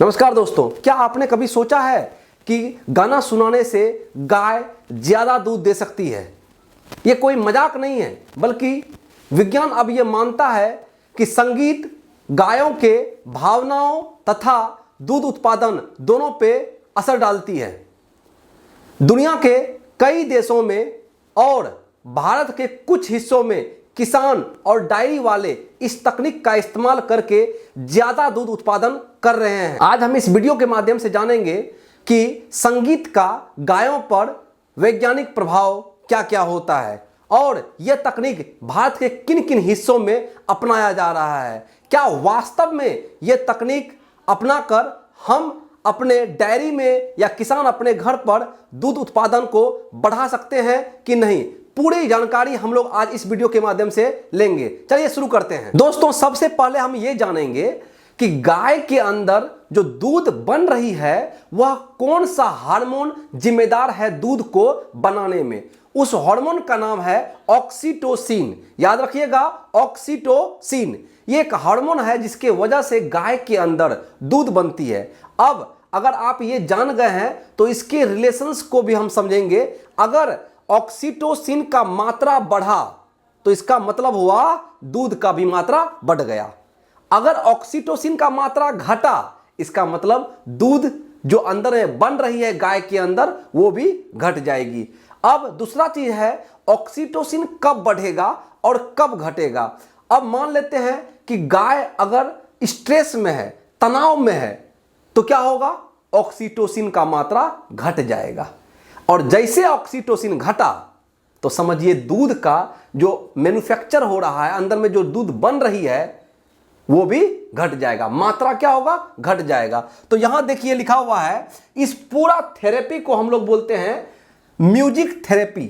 नमस्कार दोस्तों, क्या आपने कभी सोचा है कि गाना सुनाने से गाय ज्यादा दूध दे सकती है? ये कोई मजाक नहीं है, बल्कि विज्ञान अब ये मानता है कि संगीत गायों के भावनाओं तथा दूध उत्पादन दोनों पे असर डालती है। दुनिया के कई देशों में और भारत के कुछ हिस्सों में किसान और डायरी वाले इस तकनीक का इस्तेमाल करके ज्यादा दूध उत्पादन कर रहे हैं। आज हम इस वीडियो के माध्यम से जानेंगे कि संगीत का गायों पर वैज्ञानिक प्रभाव क्या क्या होता है और यह तकनीक भारत के किन किन हिस्सों में अपनाया जा रहा है। क्या वास्तव में यह तकनीक अपनाकर हम अपने डायरी में या किसान अपने घर पर दूध उत्पादन को बढ़ा सकते हैं कि नहीं, पूरी जानकारी हम लोग आज इस वीडियो के माध्यम से लेंगे। चलिए शुरू करते हैं। दोस्तों, सबसे पहले हम ये जानेंगे कि गाय के अंदर जो दूध बन रही है वह कौन सा हार्मोन जिम्मेदार है दूध को बनाने में। उस हार्मोन का नाम है ऑक्सीटोसिन। याद रखिएगा, ऑक्सीटोसिन ये एक हार्मोन है जिसके वजह से गाय के अंदर दूध बनती है। अब अगर आप ये जान गए हैं तो इसके रिलेशंस को भी हम समझेंगे। अगर ऑक्सीटोसिन का मात्रा बढ़ा तो इसका मतलब हुआ दूध का भी मात्रा बढ़ गया। अगर ऑक्सीटोसिन का मात्रा घटा इसका मतलब दूध जो अंदर में बन रही है गाय के अंदर वो भी घट जाएगी। अब दूसरा चीज है ऑक्सीटोसिन कब बढ़ेगा और कब घटेगा। अब मान लेते हैं कि गाय अगर स्ट्रेस में है, तनाव में है, तो क्या होगा, ऑक्सीटोसिन का मात्रा घट जाएगा। और जैसे ऑक्सीटोसिन घटा तो समझिए दूध का जो मैन्युफैक्चर हो रहा है, अंदर में जो दूध बन रही है वो भी घट जाएगा, मात्रा क्या होगा, घट जाएगा। तो यहां देखिए लिखा हुआ है, इस पूरा थेरेपी को हम लोग बोलते हैं म्यूजिक थेरेपी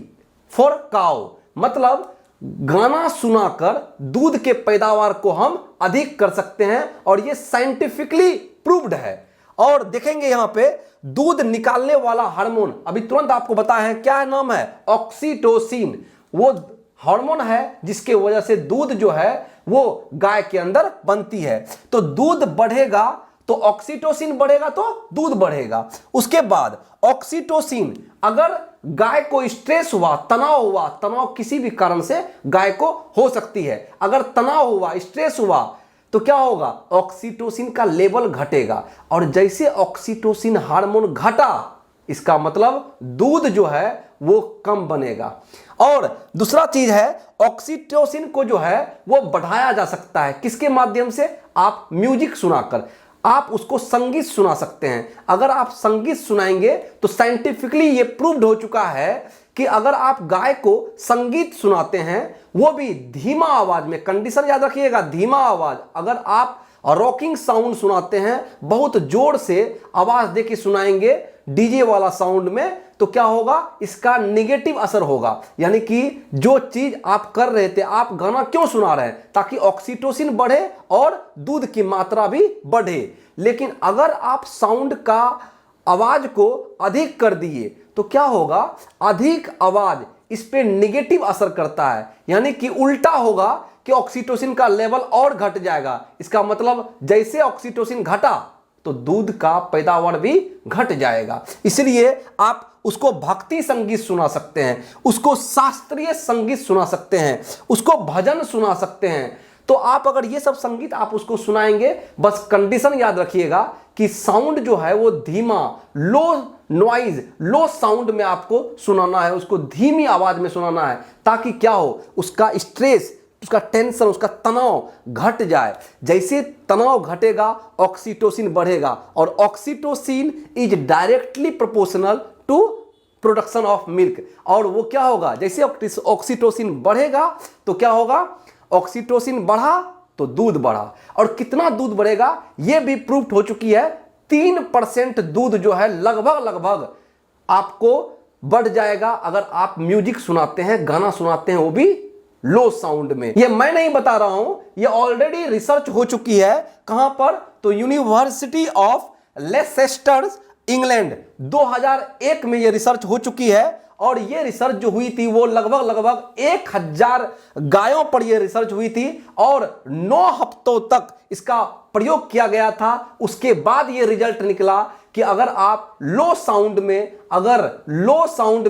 फॉर काउ। मतलब गाना सुनाकर दूध के पैदावार को हम अधिक कर सकते हैं और ये साइंटिफिकली प्रूव्ड है। और देखेंगे यहां पे दूध निकालने वाला हार्मोन, अभी तुरंत आपको बताया है, क्या नाम है, ऑक्सीटोसिन। वो हार्मोन है जिसके वजह से दूध जो है वो गाय के अंदर बनती है। तो दूध बढ़ेगा तो ऑक्सीटोसिन बढ़ेगा तो दूध बढ़ेगा। उसके बाद ऑक्सीटोसिन, अगर गाय को स्ट्रेस हुआ, तनाव किसी भी कारण से गाय को हो सकती है, अगर तनाव हुआ, स्ट्रेस हुआ तो क्या होगा, ऑक्सीटोसिन का लेवल घटेगा। और जैसे ऑक्सीटोसिन हार्मोन घटा इसका मतलब दूध जो है वो कम बनेगा। और दूसरा चीज है, ऑक्सीटोसिन को जो है वो बढ़ाया जा सकता है। किसके माध्यम से, आप म्यूजिक सुनाकर, आप उसको संगीत सुना सकते हैं। अगर आप संगीत सुनाएंगे तो साइंटिफिकली ये प्रूव्ड हो चुका है कि अगर आप गाय को संगीत सुनाते हैं, वो भी धीमा आवाज में, कंडीशन याद रखिएगा, धीमा आवाज। अगर आप रॉकिंग साउंड सुनाते हैं, बहुत जोर से आवाज देके सुनाएंगे डीजे वाला साउंड में, तो क्या होगा, इसका नेगेटिव असर होगा। यानी कि जो चीज आप कर रहे थे, आप गाना क्यों सुना रहे हैं, ताकि ऑक्सीटोसिन बढ़े और दूध की मात्रा भी बढ़े। लेकिन अगर आप साउंड का आवाज को अधिक कर दिए तो क्या होगा, अधिक आवाज इस पे नेगेटिव असर करता है, यानी कि उल्टा होगा कि ऑक्सीटोसिन का लेवल और घट जाएगा। इसका मतलब जैसे ऑक्सीटोसिन घटा तो दूध का पैदावार भी घट जाएगा। इसलिए आप उसको भक्ति संगीत सुना सकते हैं, उसको शास्त्रीय संगीत सुना सकते हैं, उसको भजन सुना सकते हैं। तो आप अगर ये सब संगीत आप उसको सुनाएंगे, बस कंडीशन याद रखिएगा कि साउंड जो है वो धीमा, लो नॉइज, लो साउंड में आपको सुनाना है, उसको धीमी आवाज में सुनाना है, ताकि क्या हो, उसका स्ट्रेस, उसका टेंशन, उसका तनाव घट जाए। जैसे तनाव घटेगा ऑक्सीटोसिन बढ़ेगा, और oxytocin is directly proportional to production of milk. और वो क्या होगा, जैसे ऑक्सीटोसिन बढ़ेगा तो क्या होगा, ऑक्सीटोसिन बढ़ा तो दूध बढ़ा। और कितना दूध बढ़ेगा ये भी प्रूफ हो चुकी है, 3% दूध जो है लगभग आपको बढ़ जाएगा अगर आप म्यूजिक सुनाते हैं, गाना सुनाते हैं, वो भी लो साउंड में। ये मैं नहीं बता रहा हूं, ये ऑलरेडी रिसर्च हो चुकी है। कहां पर, तो यूनिवर्सिटी ऑफ लेसेस्टर इंग्लैंड, 2001 में ये रिसर्च हो चुकी है। और ये रिसर्च जो हुई थी वो लगभग 1000 गायों पर ये रिसर्च हुई थी और 9 हफ्तों तक इसका प्रयोग किया गया था। उसके बाद ये रिजल्ट निकला कि अगर आप लो साउंड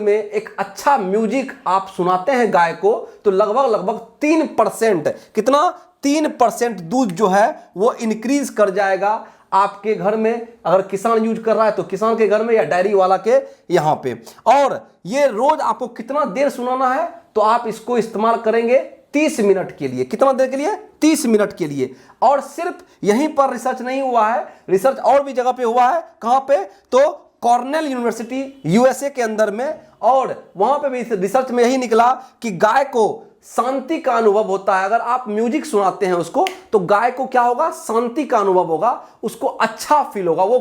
में एक अच्छा म्यूजिक आप सुनाते हैं गाय को तो लगभग 3%, कितना 3% दूध जो है वो इंक्रीज कर जाएगा आपके घर में। अगर किसान यूज कर रहा है तो किसान के घर में या डेयरी वाला के यहां पे। और ये रोज आपको कितना देर सुनाना है, तो आप इसको इस्तेमाल करेंगे 30 मिनट के लिए। कितना देर के लिए? 30 मिनट के लिए। और सिर्फ यहीं पर रिसर्च नहीं हुआ है, रिसर्च और भी जगह पे हुआ है। कहां पे? तो कॉर्नेल यूनिवर्सिटी यूएसए के अंदर में, और वहां पे भी रिसर्च में यही निकला कि गाय को शांति का अनुभव होता है। अगर आप म्यूजिक सुनाते हैं उसको तो गाय को क्या होगा? शांति का अनुभव होगा, उसको अच्छा फील होगा, वो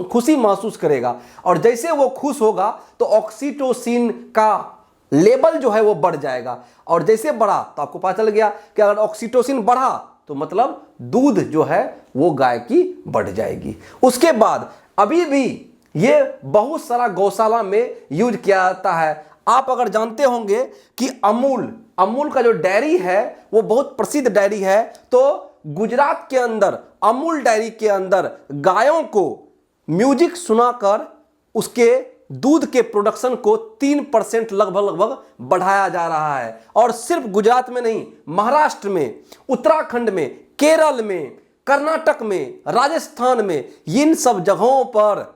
खुशी महसूस करेगा। और जैसे वो खुश होगा तो ऑक्सीटोसिन का लेवल जो है वो बढ़ जाएगा। और जैसे बढ़ा तो आपको पता चल गया कि अगर ऑक्सीटोसिन बढ़ा तो मतलब दूध जो है वो गाय की बढ़ जाएगी। उसके बाद अभी भी ये बहुत सारा गौशाला में यूज किया जाता है। आप अगर जानते होंगे कि अमूल का जो डेयरी है वो बहुत प्रसिद्ध डेयरी है, तो गुजरात के अंदर अमूल डेयरी के अंदर गायों को म्यूजिक सुनाकर उसके दूध के प्रोडक्शन को 3% लगभग बढ़ाया जा रहा है। और सिर्फ गुजरात में नहीं, महाराष्ट्र में, उत्तराखंड में, केरल में, कर्नाटक में, राजस्थान में, इन सब जगहों पर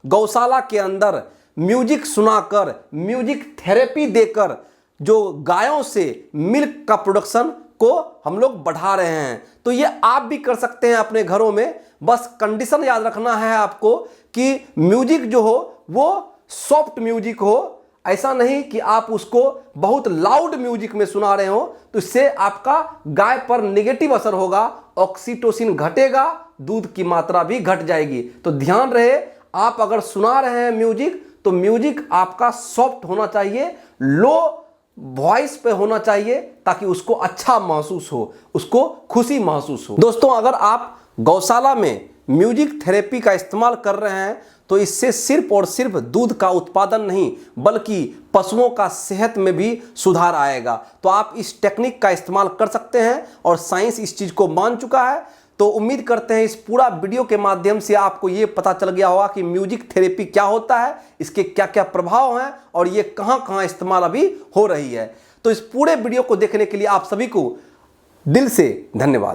गौशाला के अंदर म्यूजिक सुनाकर, म्यूजिक थेरेपी देकर जो गायों से मिल्क का प्रोडक्शन को हम लोग बढ़ा रहे हैं। तो ये आप भी कर सकते हैं अपने घरों में। बस कंडीशन याद रखना है आपको कि म्यूजिक जो हो वो सॉफ्ट म्यूजिक हो, ऐसा नहीं कि आप उसको बहुत लाउड म्यूजिक में सुना रहे हो, तो इससे आपका गाय पर नेगेटिव असर होगा, ऑक्सीटोसिन घटेगा, दूध की मात्रा भी घट जाएगी। तो ध्यान रहे, आप अगर सुना रहे हैं म्यूजिक तो म्यूजिक आपका सॉफ्ट होना चाहिए, लो वॉइस पे होना चाहिए, ताकि उसको अच्छा महसूस हो, उसको खुशी महसूस हो। दोस्तों, अगर आप गौशाला में म्यूजिक थेरेपी का इस्तेमाल कर रहे हैं तो इससे सिर्फ और सिर्फ दूध का उत्पादन नहीं बल्कि पशुओं का सेहत में भी सुधार आएगा। तो आप इस टेक्निक का इस्तेमाल कर सकते हैं और साइंस इस चीज को मान चुका है। तो उम्मीद करते हैं इस पूरा वीडियो के माध्यम से आपको ये पता चल गया होगा कि म्यूजिक थेरेपी क्या होता है, इसके क्या क्या प्रभाव हैं और ये कहां कहां इस्तेमाल अभी हो रही है। तो इस पूरे वीडियो को देखने के लिए आप सभी को दिल से धन्यवाद।